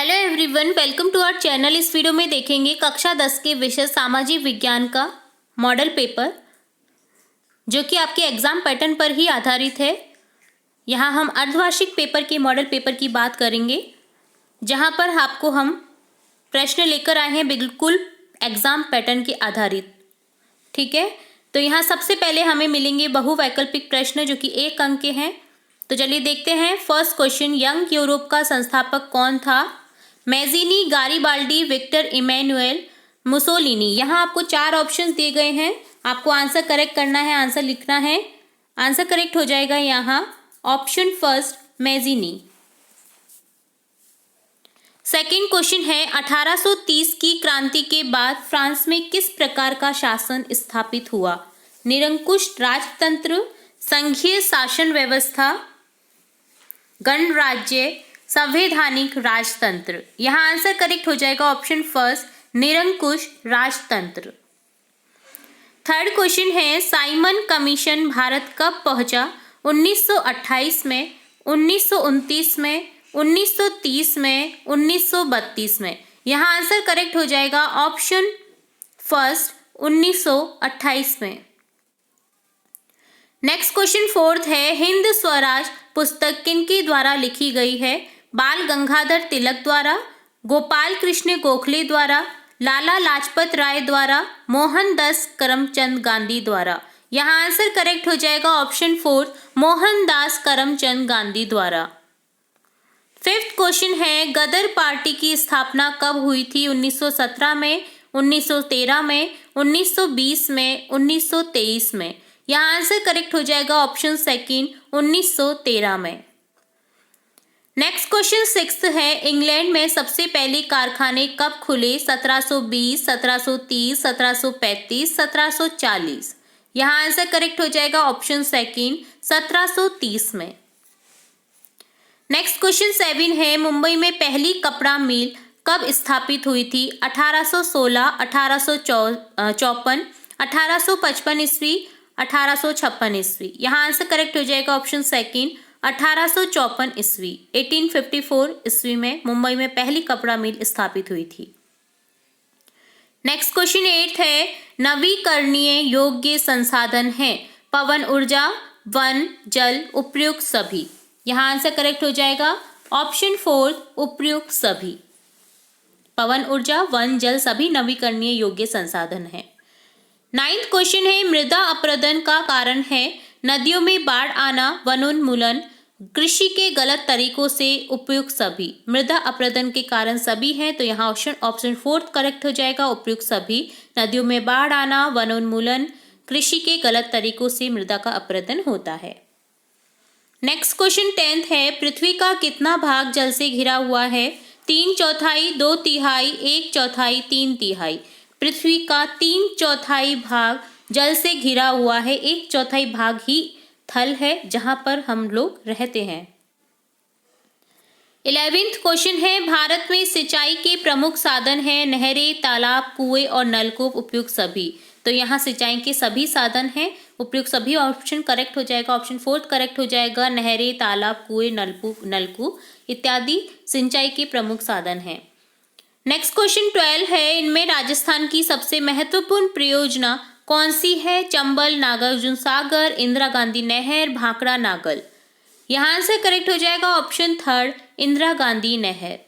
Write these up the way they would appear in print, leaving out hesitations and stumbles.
Hello everyone, welcome to our channel. इस video में देखेंगे कक्षा 10 के विषय सामाजिक विज्ञान का मॉडल पेपर, जो कि आपके एग्जाम पैटर्न पर ही आधारित है। यहाँ हम अर्धवार्षिक पेपर के मॉडल पेपर की बात करेंगे, जहाँ पर आपको हम प्रश्न लेकर आए हैं बिल्कुल एग्जाम पैटर्न के आधारित। ठीक है, तो यहाँ सबसे पहले हमें मिलेंगे बहुवैकल्पिक प्रश्न, जो कि 1 अंक के हैं। तो चलिए देखते हैं। फर्स्ट क्वेश्चन, यंग यूरोप का संस्थापक कौन था? मैजीनी, गारिबाल्डी, विक्टर इमैनुएल, मुसोलिनी। यहाँ आपको 4 ऑप्शंस दिए गए हैं, आपको आंसर करेक्ट करना है, आंसर लिखना है। आंसर करेक्ट हो जाएगा यहाँ ऑप्शन फर्स्ट, मैजीनी। सेकेंड क्वेश्चन है, 1830 की क्रांति के बाद फ्रांस में किस प्रकार का शासन स्थापित हुआ? निरंकुश राजतंत्र, संघीय शासन व्यवस्था, गणराज्य, संवैधानिक राजतंत्र। यहाँ आंसर करेक्ट हो जाएगा ऑप्शन फर्स्ट, निरंकुश राजतंत्र। थर्ड क्वेश्चन है, साइमन कमीशन भारत कब पहुंचा? 1928 में, 1929 में, 1930 में, 1932 में। यहाँ आंसर करेक्ट हो जाएगा ऑप्शन फर्स्ट, 1928 में। नेक्स्ट क्वेश्चन फोर्थ है, हिंद स्वराज पुस्तक किनके द्वारा लिखी गई है? बाल गंगाधर तिलक द्वारा, गोपाल कृष्ण गोखले द्वारा, लाला लाजपत राय द्वारा, मोहनदास करमचंद गांधी द्वारा। यहाँ आंसर करेक्ट हो जाएगा ऑप्शन फोर्थ, मोहनदास करमचंद गांधी द्वारा। फिफ्थ क्वेश्चन है, गदर पार्टी की स्थापना कब हुई थी? 1917 में, 1913 में, 1920 में, 1923 में। यहाँ आंसर करेक्ट हो जाएगा ऑप्शन सेकंड, 1913 में। नेक्स्ट क्वेश्चन सिक्स्थ है, इंग्लैंड में सबसे पहले कारखाने कब खुले? 1720, 1730, 1735, 1740। यहाँ आंसर करेक्ट हो जाएगा ऑप्शन सेकंड, 1730 में। नेक्स्ट क्वेश्चन 7 है, मुंबई में पहली कपड़ा मिल कब स्थापित हुई थी? 1816, 1854, 1855 ईस्वी, 1856 ईस्वी। यहाँ आंसर करेक्ट हो जाएगा ऑप्शन सेकंड, 1854 ईस्वी। 1854 ईस्वी में मुंबई में पहली कपड़ा मिल स्थापित हुई थी। नेक्स्ट क्वेश्चन 8 है, नवीकरणीय योग्य संसाधन है? पवन ऊर्जा, वन, जल, उपयुक्त सभी। यहाँ आंसर करेक्ट हो जाएगा ऑप्शन फोर्थ, उपयुक्त सभी। पवन ऊर्जा, वन, जल सभी नवीकरणीय योग्य संसाधन है। 9th क्वेश्चन है, मृदा अपरदन का कारण है? नदियों में बाढ़ आना, वनोन्मूलन, कृषि के गलत तरीकों से, उपयुक्त सभी। मृदा अपरदन के कारण सभी हैं, तो यहाँ ऑप्शन फोर्थ करेक्ट हो जाएगा, उपयुक्त सभी। नदियों में बाढ़ आना, वनोन्मूलन, कृषि के गलत तरीकों से मृदा का अपरदन होता है। नेक्स्ट क्वेश्चन 10th है, पृथ्वी का कितना भाग जल से घिरा हुआ है? 3/4, 2/3, 1/4, 3/3। पृथ्वी का 3/4 भाग जल से घिरा हुआ है, 1/4 भाग ही थल है, जहां पर हम लोग रहते हैं। 11th क्वेश्चन है, भारत में सिंचाई के प्रमुख साधन है? नहरें, तालाब, कुएं और नलकूप, उपयुक्त सभी। तो यहाँ सिंचाई के सभी साधन हैं, उपयुक्त सभी ऑप्शन करेक्ट हो जाएगा, ऑप्शन फोर्थ करेक्ट हो जाएगा। नहरें, तालाब, कुएं, नलकूप इत्यादि सिंचाई के प्रमुख साधन हैं। नेक्स्ट क्वेश्चन 12 है, इनमें राजस्थान की सबसे महत्वपूर्ण परियोजना कौन सी है? चंबल, नागार्जुन सागर, इंदिरा गांधी नहर, भाखड़ा नागल। यहाँ आंसर करेक्ट हो जाएगा ऑप्शन थर्ड, इंदिरा गांधी नहर।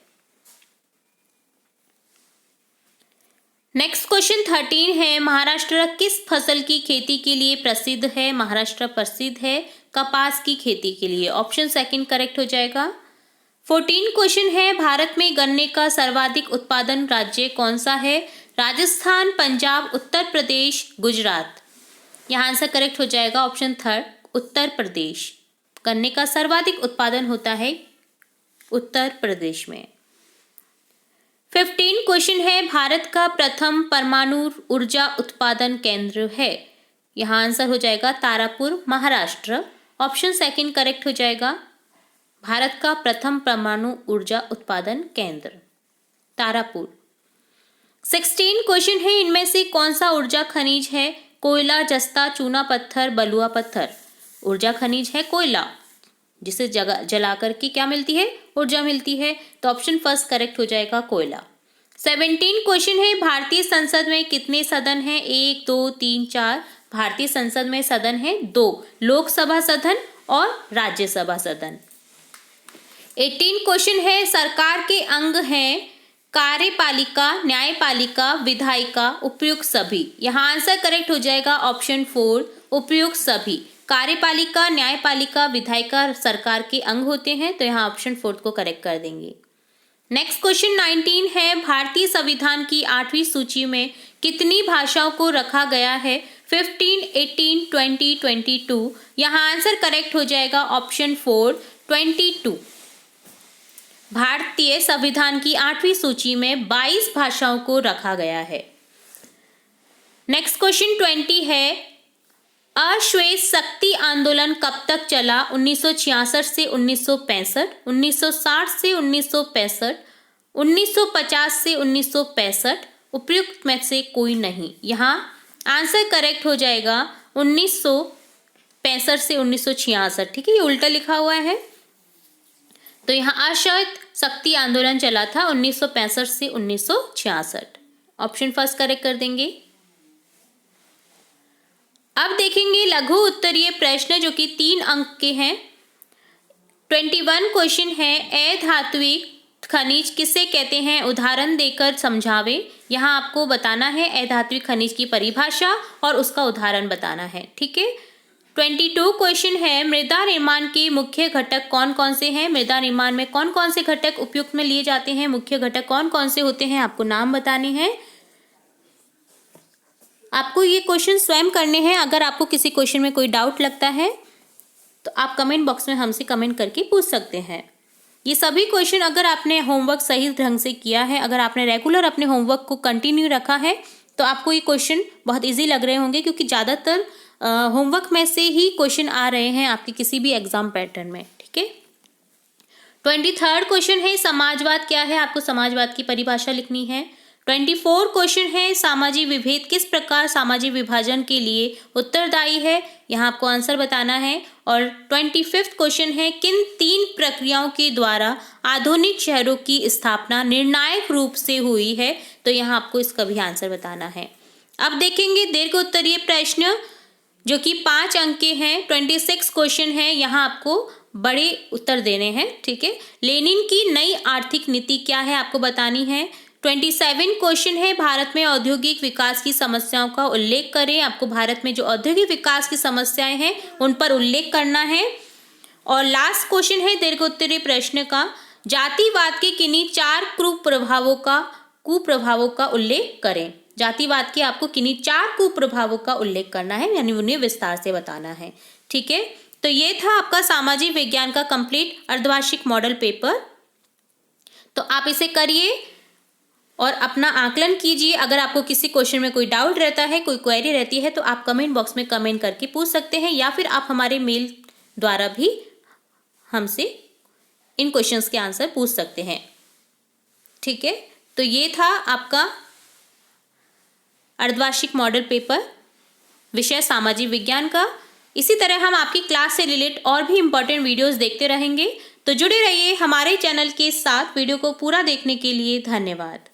नेक्स्ट क्वेश्चन 13 है, महाराष्ट्र किस फसल की खेती के लिए प्रसिद्ध है? महाराष्ट्र प्रसिद्ध है कपास की खेती के लिए, ऑप्शन सेकंड करेक्ट हो जाएगा। 14 क्वेश्चन है, भारत में गन्ने का सर्वाधिक उत्पादन राज्य कौन सा है? राजस्थान, पंजाब, उत्तर प्रदेश, गुजरात। यहाँ आंसर करेक्ट हो जाएगा ऑप्शन थर्ड, उत्तर प्रदेश। गन्ने का सर्वाधिक उत्पादन होता है उत्तर प्रदेश में। 15 क्वेश्चन है, भारत का प्रथम परमाणु ऊर्जा उत्पादन केंद्र है? यहाँ आंसर हो जाएगा Tarapur, Maharashtra. Option second correct हो जाएगा, भारत का प्रथम परमाणु ऊर्जा उत्पादन केंद्र तारापुर। 16 क्वेश्चन है, इनमें से कौन सा ऊर्जा खनिज है? कोयला, जस्ता, चूना पत्थर, बलुआ पत्थर। ऊर्जा खनिज है कोयला। जिसे जला करके क्या मिलती है, ऊर्जा मिलती है। तो ऑप्शन फर्स्ट करेक्ट हो जाएगा कोयला। 17 क्वेश्चन है, भारतीय संसद में कितने सदन हैं? 1 2 3 4। भारतीय संसद में सदन है 2, लोकसभा सदन और राज्यसभा सदन। 18 क्वेश्चन है, सरकार के अंग हैं कार्यपालिका, न्यायपालिका, विधायिका, उपर्युक्त सभी। यहाँ आंसर करेक्ट हो जाएगा ऑप्शन 4, उपर्युक्त सभी। कार्यपालिका, न्यायपालिका, विधायिका सरकार के अंग होते हैं, तो यहाँ ऑप्शन 4 को करेक्ट कर देंगे। नेक्स्ट क्वेश्चन 19 है, भारतीय संविधान की 8वीं सूची में कितनी भाषाओं को रखा गया है? 15, 18, 20, 22। यहाँ आंसर करेक्ट हो जाएगा ऑप्शन 4, 22। भारतीय संविधान की 8वीं सूची में 22 भाषाओं को रखा गया है। नेक्स्ट क्वेश्चन 20 है, अश्वेत शक्ति आंदोलन कब तक चला? 1966 से 1965, 1960 से 1965, 1950 से 1965, उपयुक्त में से कोई नहीं। यहाँ आंसर करेक्ट हो जाएगा 1965 से 1966। ठीक है, ये उल्टा लिखा हुआ है, तो यहाँ अश्वेत शक्ति आंदोलन चला था 1965 से 1966। ऑप्शन फर्स्ट करेक्ट कर देंगे। अब देखेंगे लघु उत्तरीय प्रश्न जो कि 3 अंक के हैं। 21 क्वेश्चन है, अधात्विक खनिज किसे कहते हैं? उदाहरण देकर समझावे। यहाँ आपको बताना है अधात्विक खनिज की परिभाषा और उसका उदाहरण बताना है। ठीक है। 22 क्वेश्चन है, मृदा निर्माण के मुख्य घटक कौन कौन से हैं? मृदा निर्माण में कौन कौन से घटक उपयुक्त में लिए जाते हैं? मुख्य घटक कौन कौन से होते हैं? आपको नाम बताने हैं। आपको ये क्वेश्चन स्वयं करने हैं। अगर आपको किसी क्वेश्चन में कोई डाउट लगता है तो आप कमेंट बॉक्स में हमसे कमेंट करके पूछ सकते हैं। ये सभी क्वेश्चन अगर आपने होमवर्क सही ढंग से किया है, अगर आपने रेगुलर अपने होमवर्क को कंटिन्यू रखा है, तो आपको ये क्वेश्चन बहुत ईजी लग रहे होंगे, क्योंकि ज़्यादातर होमवर्क में से ही क्वेश्चन आ रहे हैं आपके किसी भी एग्जाम पैटर्न में। ठीक है। 23 क्वेश्चन है, समाजवाद क्या है? आपको समाजवाद की परिभाषा लिखनी है। 24 क्वेश्चन है, सामाजिक विभेद किस प्रकार सामाजिक विभाजन के लिए उत्तरदायी है? यहाँ आपको आंसर बताना है। और 25 क्वेश्चन है, किन 3 प्रक्रियाओं के द्वारा आधुनिक शहरों की स्थापना निर्णायक रूप से हुई है? तो यहाँ आपको इसका भी आंसर बताना है। अब देखेंगे दीर्घ उत्तरीय प्रश्न जो कि 5 अंक के हैं। 26 क्वेश्चन है, यहाँ आपको बड़े उत्तर देने हैं। ठीक है। लेनिन की नई आर्थिक नीति क्या है? आपको बतानी है। 27 क्वेश्चन है, भारत में औद्योगिक विकास की समस्याओं का उल्लेख करें। आपको भारत में जो औद्योगिक विकास की समस्याएं हैं उन पर उल्लेख करना है। और लास्ट क्वेश्चन है दीर्घ उत्तरीय प्रश्न का, जातिवाद के किन्हीं 4 कुप्रभावों का उल्लेख करें। जातिवाद के आपको किन्हीं 4 कुप्रभावों का उल्लेख करना है, यानी उन्हें विस्तार से बताना है। ठीक है। तो ये था आपका सामाजिक विज्ञान का कंप्लीट अर्धवार्षिक मॉडल पेपर। तो आप इसे करिए और अपना आकलन कीजिए। अगर आपको किसी क्वेश्चन में कोई डाउट रहता है, कोई क्वेरी रहती है, तो आप कमेंट बॉक्स में कमेंट करके पूछ सकते हैं, या फिर आप हमारे मेल द्वारा भी हमसे इन क्वेश्चंस के आंसर पूछ सकते हैं। ठीक है। तो ये था आपका अर्धवार्षिक मॉडल पेपर, विषय सामाजिक विज्ञान का। इसी तरह हम आपकी क्लास से रिलेटेड और भी इम्पोर्टेंट वीडियोस देखते रहेंगे। तो जुड़े रहिए हमारे चैनल के साथ। वीडियो को पूरा देखने के लिए धन्यवाद।